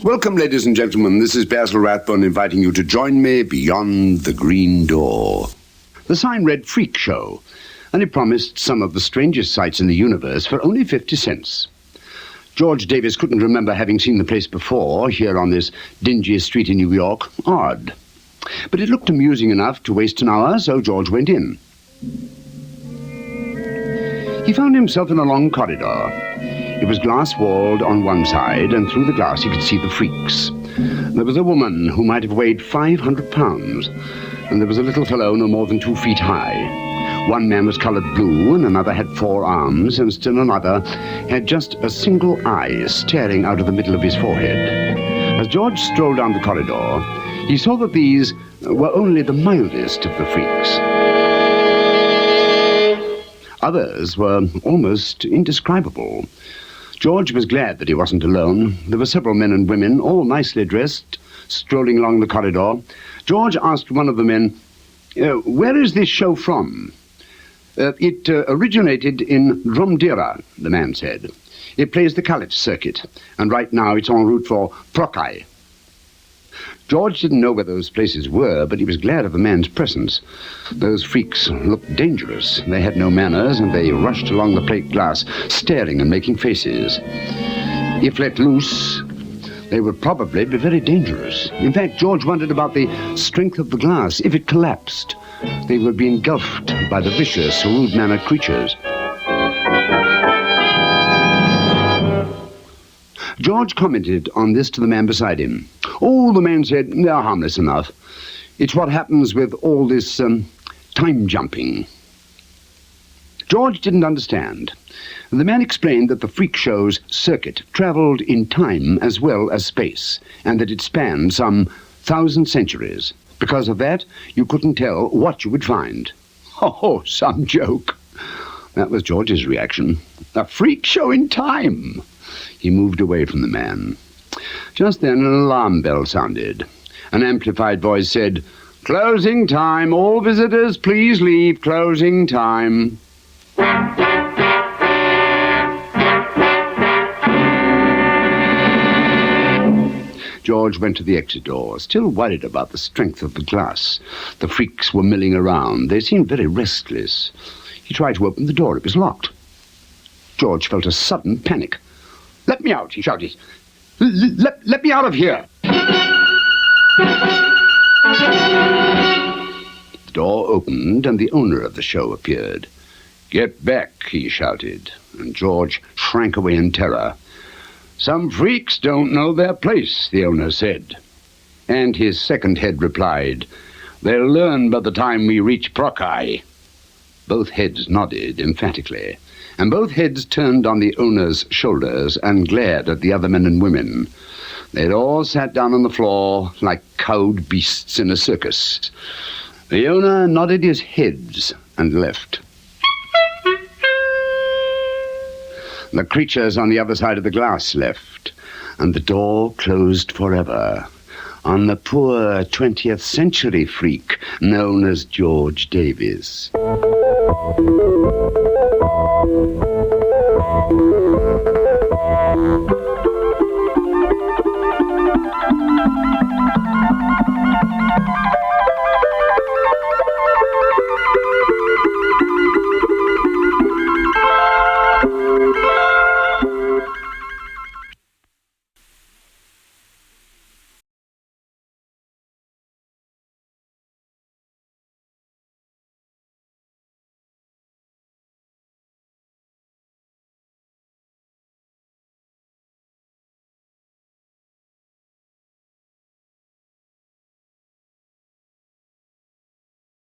Welcome, ladies and gentlemen. This is Basil Rathbone inviting you to join me beyond the green door. The sign read Freak Show, and it promised some of the strangest sights in the universe for only 50 cents. George Davis couldn't remember having seen the place before, here on this dingy street in New York. Odd. But it looked amusing enough to waste an hour, so George went in. He found himself in a long corridor. It was glass-walled on one side, and through the glass he could see the freaks. There was a woman who might have weighed 500 pounds, and there was a little fellow no more than 2 feet high. One man was coloured blue, and another had 4 arms, and still another had just a single eye staring out of the middle of his forehead. As George strolled down the corridor, he saw that these were only the mildest of the freaks. Others were almost indescribable. George was glad that he wasn't alone. There were several men and women, all nicely dressed, strolling along the corridor. George asked one of the men, "Where is this show from?" It originated in Dromdira, the man said. It plays the Caliph circuit, and right now it's en route for Prokai. George didn't know where those places were, but he was glad of the man's presence. Those freaks looked dangerous. They had no manners, and they rushed along the plate glass, staring and making faces. If let loose, they would probably be very dangerous. In fact, George wondered about the strength of the glass. If it collapsed, they would be engulfed by the vicious, rude-mannered creatures. George commented on this to the man beside him. Oh, the man said, they're harmless enough. It's what happens with all this time jumping. George didn't understand. The man explained that the freak show's circuit travelled in time as well as space, and that it spanned some 1,000 centuries. Because of that, you couldn't tell what you would find. Oh, some joke. That was George's reaction. A freak show in time. He moved away from the man. Just then an alarm bell sounded. An amplified voice said, "Closing time. All visitors, please leave. Closing time." George went to the exit door, still worried about the strength of the glass. The freaks were milling around. They seemed very restless. He tried to open the door. It was locked. George felt a sudden panic. "Let me out," he shouted. Let me out of here." The door opened, and the owner of the show appeared. "Get back," he shouted, and George shrank away in terror. "Some freaks don't know their place," the owner said. And his second head replied, "They'll learn by the time we reach Prokai." Both heads nodded emphatically, and both heads turned on the owner's shoulders and glared at the other men and women. They'd all sat down on the floor like cowed beasts in a circus. The owner nodded his heads and left. The creatures on the other side of the glass left, and the door closed forever on the poor 20th century freak known as George Davis.